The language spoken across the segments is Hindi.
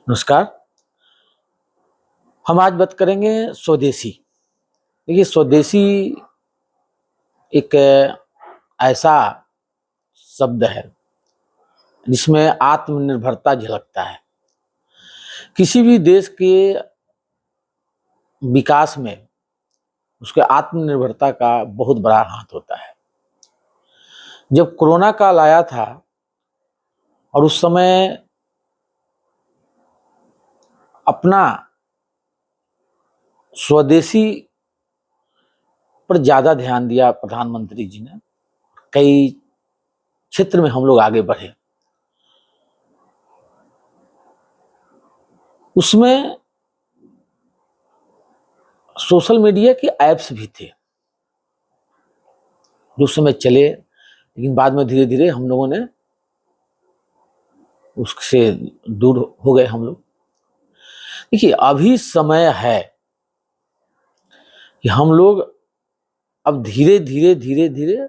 नमस्कार। हम आज बात करेंगे स्वदेशी। देखिए, स्वदेशी एक ऐसा शब्द है जिसमें आत्मनिर्भरता झलकता है। किसी भी देश के विकास में उसके आत्मनिर्भरता का बहुत बड़ा हाथ होता है। जब कोरोना काल आया था और उस समय अपना स्वदेशी पर ज़्यादा ध्यान दिया प्रधानमंत्री जी ने, कई क्षेत्र में हम लोग आगे बढ़े। उसमें सोशल मीडिया के ऐप्स भी थे जो उस समय चले, लेकिन बाद में धीरे धीरे हम लोगों ने उससे दूर हो गए हम लोग। देखिए, अभी समय है कि हम लोग अब धीरे धीरे धीरे धीरे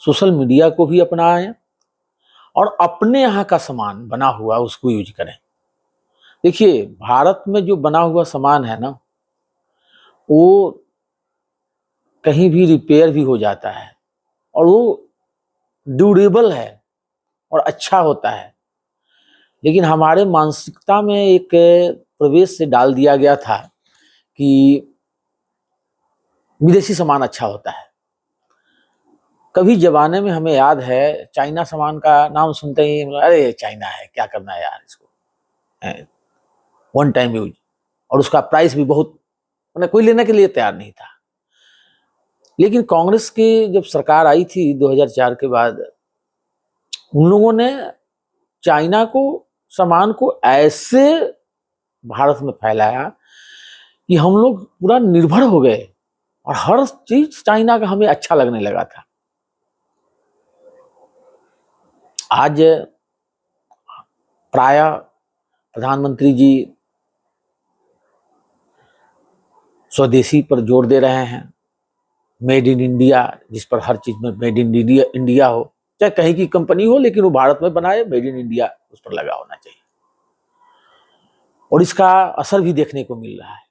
सोशल मीडिया को भी अपनाएं और अपने यहाँ का सामान बना हुआ उसको यूज करें। देखिए, भारत में जो बना हुआ सामान है ना, वो कहीं भी रिपेयर भी हो जाता है और वो ड्यूरेबल है और अच्छा होता है। लेकिन हमारे मानसिकता में एक प्रवेश से डाल दिया गया था कि विदेशी सामान अच्छा होता है। कभी जमाने में हमें याद है, चाइना सामान का नाम सुनते ही अरे चाइना है, क्या करना है यार इसको, वन टाइम यूज, और उसका प्राइस भी बहुत, मैंने कोई लेने के लिए तैयार नहीं था। लेकिन कांग्रेस की जब सरकार आई थी 2004 के बाद, उन लोगों ने चाइना को सामान को ऐसे भारत में फैलाया कि हम लोग पूरा निर्भर हो गए और हर चीज चाइना का हमें अच्छा लगने लगा था। आज प्राय प्रधानमंत्री जी स्वदेशी पर जोर दे रहे हैं, मेड इन इंडिया, जिस पर हर चीज में मेड इन इंडिया हो, चाहे कहीं की कंपनी हो लेकिन वो भारत में बनाए, मेड इन इंडिया उस पर लगा होना चाहिए। और इसका असर भी देखने को मिल रहा है।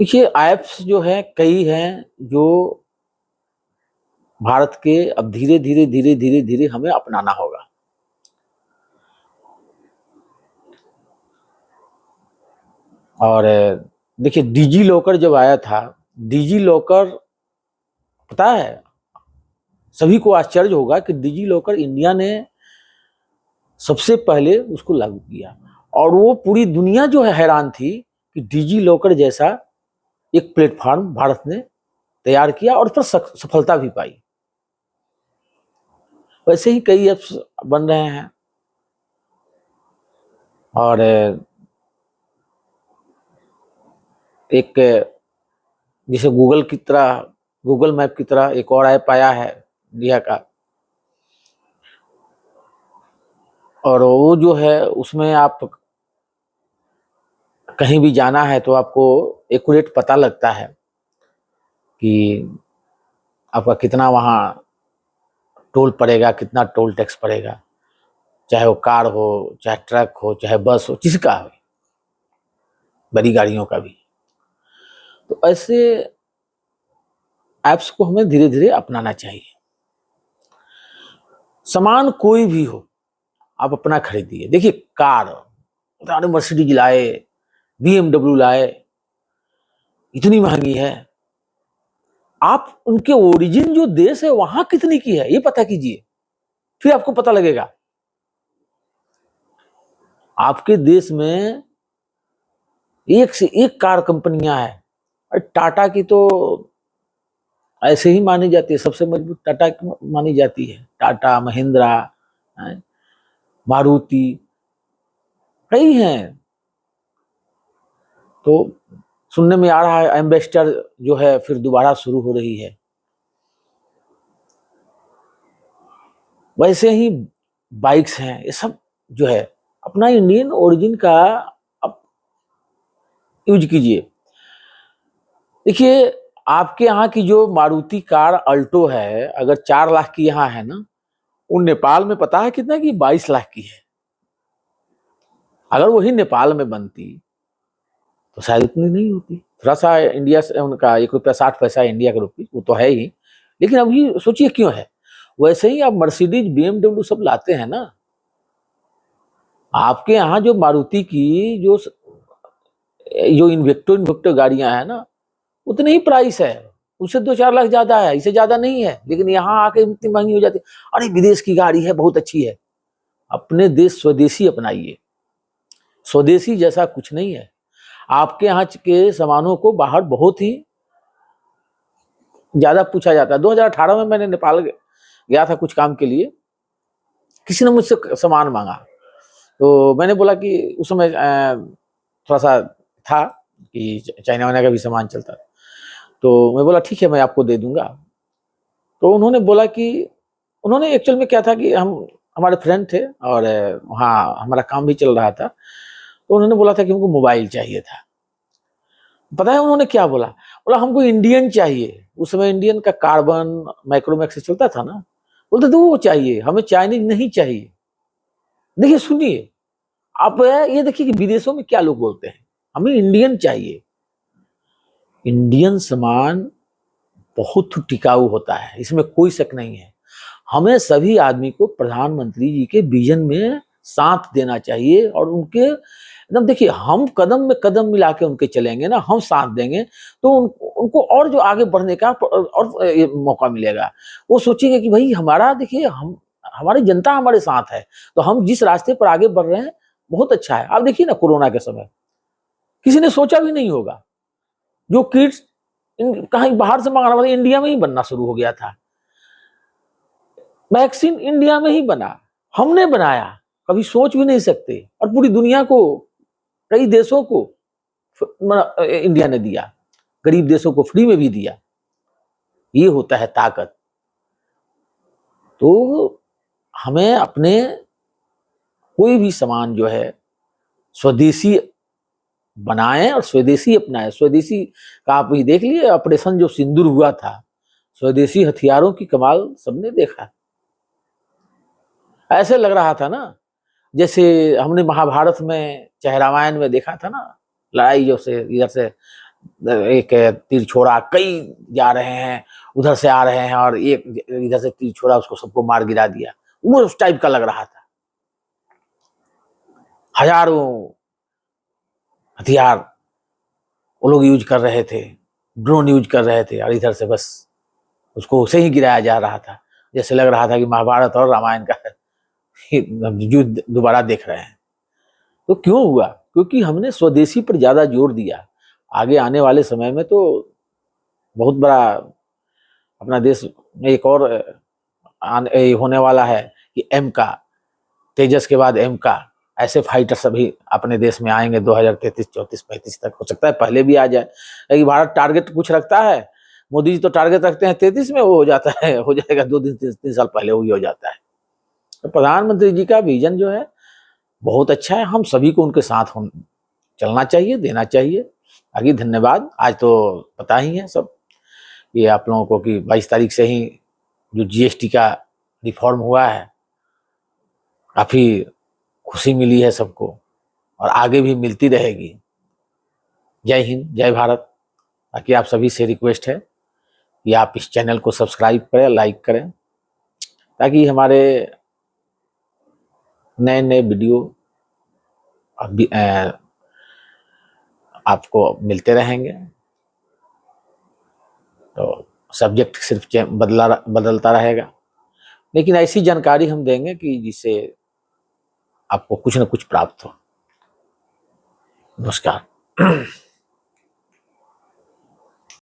देखिए, ऐप्स जो है कई हैं जो भारत के अब धीरे धीरे धीरे धीरे धीरे हमें अपनाना होगा। और देखिए, डिजी लॉकर जब आया था, डिजी लॉकर, पता है सभी को आश्चर्य होगा कि डिजी लॉकर इंडिया ने सबसे पहले उसको लागू किया और वो पूरी दुनिया जो है हैरान थी कि डिजी लॉकर जैसा एक प्लेटफॉर्म भारत ने तैयार किया और उस पर सफलता भी पाई। वैसे ही कई ऐप्स बन रहे हैं और एक जैसे गूगल की तरह, गूगल मैप की तरह एक और ऐप आया है इंडिया का, और वो जो है उसमें आप कहीं भी जाना है तो आपको एक्यूरेट पता लगता है कि आपका कितना वहाँ टोल पड़ेगा, कितना टोल टैक्स पड़ेगा, चाहे वो कार हो, चाहे ट्रक हो, चाहे बस हो, किसी का हो, बड़ी गाड़ियों का भी। तो ऐसे ऐप्स को हमें धीरे धीरे अपनाना चाहिए। सामान कोई भी हो, आप अपना खरीदिए। देखिए, कार मर्सिडीज लाए, BMW लाए, इतनी महंगी है, आप उनके ओरिजिन जो देश है वहां कितनी की है ये पता कीजिए, फिर आपको पता लगेगा। आपके देश में एक से एक कार कंपनियां हैं, और टाटा की तो ऐसे ही मानी जाती है, सबसे मजबूत टाटा की मानी जाती है। टाटा, महिंद्रा, मारुति, कई हैं। तो सुनने में आ रहा है एम्बेसडर जो है फिर दोबारा शुरू हो रही है। वैसे ही बाइक्स हैं, ये सब जो है अपना इंडियन ओरिजिन का आप यूज कीजिए। देखिए, आपके यहाँ की जो मारुति कार अल्टो है, अगर 4 लाख की यहाँ है ना, उन नेपाल में पता है कितना की 22 लाख की है। अगर वही नेपाल में बनती तो शायद उतनी नहीं होती। थोड़ा सा इंडिया से उनका 1 रुपया 60 पैसा इंडिया का रुपये वो तो है ही, लेकिन अभी सोचिए क्यों है। वैसे ही आप मर्सिडीज BMW सब लाते हैं ना, आपके यहाँ जो मारुति की जो इन्वेक्टो गाड़ियां हैं ना, उतने ही प्राइस है, उससे 2-4 लाख ज्यादा है, इससे ज्यादा नहीं है, लेकिन यहाँ आके इतनी महंगी हो जाती है। अरे विदेश की गाड़ी है, बहुत अच्छी है। अपने देश स्वदेशी अपनाइए, स्वदेशी जैसा कुछ नहीं है। आपके यहाँ के सामानों को बाहर बहुत ही ज्यादा पूछा जाता है। 2018 में मैंने नेपाल गया था कुछ काम के लिए, किसी ने मुझसे सामान मांगा, तो मैंने बोला कि उस समय थोड़ा सा था कि चाइना वाइना का भी सामान चलता है, तो मैं बोला ठीक है मैं आपको दे दूंगा। तो उन्होंने बोला कि उन्होंने एक्चुअल में क्या था कि हमारे फ्रेंड थे और वहाँ हमारा काम भी चल रहा था, तो उन्होंने बोला था कि हमको मोबाइल चाहिए था। पता है उन्होंने क्या बोला? बोला हमको इंडियन चाहिए। उस समय इंडियन का कार्बन माइक्रोमैक्स चलता था ना, बोलते तो वो चाहिए, हमें चाइनीज नहीं चाहिए। देखिए सुनिए आप, ये देखिए कि विदेशों में क्या लोग बोलते हैं, हमें इंडियन चाहिए। इंडियन सामान बहुत टिकाऊ होता है, इसमें कोई शक नहीं है। हमें सभी आदमी को प्रधानमंत्री जी के विजन में साथ देना चाहिए और उनके एकदम, देखिए हम कदम में कदम मिला के उनके चलेंगे ना, हम साथ देंगे तो उनको और जो आगे बढ़ने का और मौका मिलेगा। वो सोचेंगे कि भाई हमारा, देखिए हम, हमारी जनता हमारे साथ है, तो हम जिस रास्ते पर आगे बढ़ रहे हैं बहुत अच्छा है। आप देखिए ना कोरोना के समय किसी ने सोचा भी नहीं होगा, जो किट्स कहीं बाहर से मंगाना पड़ा, इंडिया में ही बनना शुरू हो गया था। वैक्सीन इंडिया में ही बना, हमने बनाया, कभी सोच भी नहीं सकते। और पूरी दुनिया को, कई देशों को इंडिया ने दिया, गरीब देशों को फ्री में भी दिया। ये होता है ताकत। तो हमें अपने कोई भी सामान जो है स्वदेशी बनाएं और स्वदेशी अपनाएं। स्वदेशी का आप ही देख लिए ऑपरेशन जो सिंदूर हुआ था, स्वदेशी हथियारों की कमाल सबने देखा। ऐसे लग रहा था ना जैसे हमने महाभारत में चाहे रामायण में देखा था ना, लड़ाई जो से इधर से एक तीर छोड़ा, कई जा रहे हैं, उधर से आ रहे हैं और एक इधर से तीर छोड़ा, उसको सबको मार गिरा दिया। वो उस टाइप का लग रहा था। हजारों हथियार वो लोग यूज कर रहे थे, ड्रोन यूज कर रहे थे, और इधर से बस उसको उसे ही गिराया जा रहा था। जैसे लग रहा था कि महाभारत और रामायण का युद्ध दोबारा देख रहे हैं। तो क्यों हुआ? क्योंकि हमने स्वदेशी पर ज्यादा जोर दिया। आगे आने वाले समय में तो बहुत बड़ा अपना देश में एक और होने वाला है कि एम का, तेजस के बाद एम का, ऐसे फाइटर सभी अपने देश में आएंगे 2033, 34, 35 तक। हो सकता है पहले भी आ जाए, लेकिन भारत टारगेट कुछ रखता है। मोदी जी तो टारगेट रखते हैं 33 में, वो हो जाता है, हो जाएगा 2-3 साल पहले वही हो जाता है। तो प्रधानमंत्री जी का विजन जो है बहुत अच्छा है, हम सभी को उनके साथ चलना चाहिए, देना चाहिए। बाकी धन्यवाद। आज तो पता ही है सब ये आप लोगों को कि 22 तारीख से ही जो GST का रिफॉर्म हुआ है, काफी खुशी मिली है सबको और आगे भी मिलती रहेगी। जय हिंद, जय भारत। बाकी आप सभी से रिक्वेस्ट है कि आप इस चैनल को सब्सक्राइब करें, लाइक करें, ताकि हमारे नए नए वीडियो आपको मिलते रहेंगे। तो सब्जेक्ट सिर्फ बदलता रहेगा, लेकिन ऐसी जानकारी हम देंगे कि जिससे आपको कुछ न कुछ प्राप्त हो। नमस्कार।